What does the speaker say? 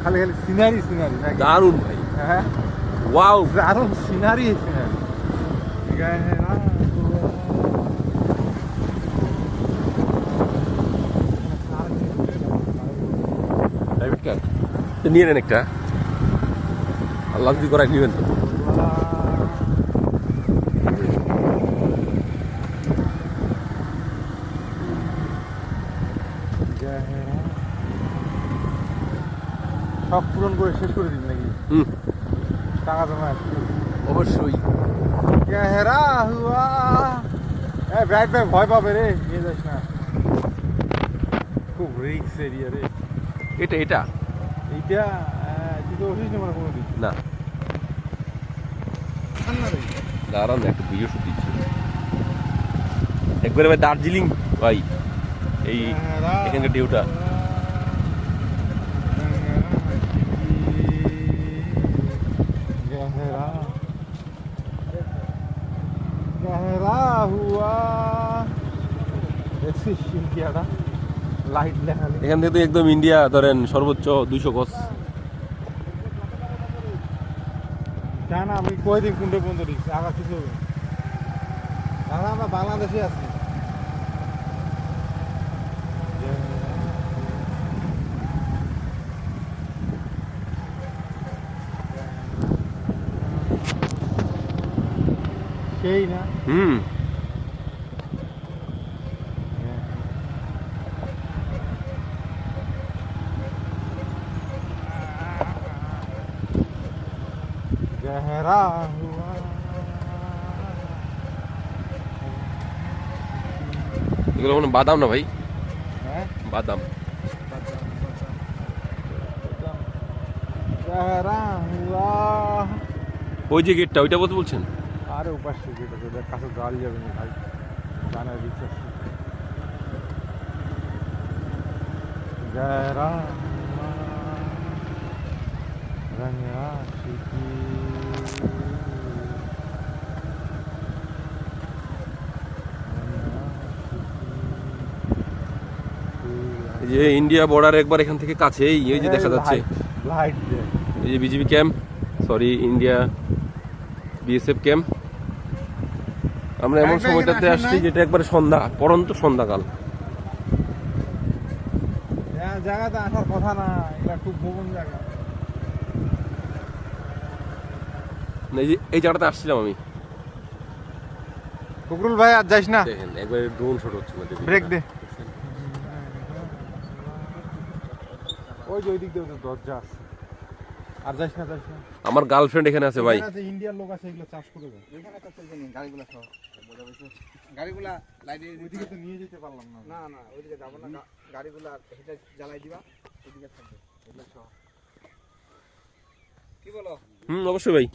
খালি খালি scenery scenery, দারুণ ভাই। হ্যাঁ ওয়াও, দারুণ সিনারি সিনারি। নিয়ে নেন একটা, আল্লাহ যদি করাই নিবেন তো। সব পূরণ করে শেষ করে দিন নাকি? টাকা জমা অবশ্যই। গেহরা হুয়া, ব্যাট ব্যাগ ভয় পাবে রে, নিয়ে যাস না, খুব রিস্ক এরিয়া রে। এটা এটা এইটা তুই তো ওঠিস না মানে কোনো দিন না, দাঁড়ান একটা ভিডিও শুট দিচ্ছি একবারে ভাই। দার্জিলিং ভাই, এই এখানকার ঢেউটা। এখান থেকে তো একদম ইন্ডিয়া ধরেন সর্বোচ্চ 200 গজ। জানা আমি কই দিন কোনটা বন্ধ দিচ্ছি, আবার কিছু হবে না, আমরা বাংলাদেশে আছি। সেই না गहरा हुआ। এগুলো কোনো বাদাম না ভাই, হ্যাঁ বাদাম। गहरा हुआ। ওই যে গেটটা, ওইটা বলতে বলছেন? আরে উপাস গেট আছে, ওদের কাছে গাড়ি যাবে না ভাই, জানার বিশ্বাস। गहरा हुआ रंग आशिकी। এই যে ইন্ডিয়া বর্ডার একবার এখান থেকে কাছে, এই যে দেখা যাচ্ছে লাইট, এই যে BGB camp, sorry India BSF camp. আমরা এমন সময়টাতে আসছি যেটা একবারে সন্ধ্যা, পরন্ত সন্ধ্যাকাল। জায়গাতে আসার কথা না, এটা খুব গোপন জায়গা। এই জায়গাটাতে আসছিলাম আমি। ফকরুল ভাই আর যাইস না, দেখেন একবারে ড্রোন শট হচ্ছে। ব্রেক দে। ওই যে ওই দিক দিয়ে দরজা আছে, আর যাইস না, যাইস না। আমার গার্লফ্রেন্ড এখানে আছে ভাই, ইন্ডিয়ান লোক আছে, এগুলো চাষ করে যায়। এখানে তো চলবে না, গাড়িগুলো সহ বোঝা গেছে। গাড়িগুলা লাইটে ওইদিকে তো নিয়ে যেতে পারলাম না। না না, ওইদিকে যাবো না, গাড়িগুলা এটা জ্বালাই দিবা, ওইদিকে থাকবে এগুলো সহ। কি বলো? অবশ্যই ভাই।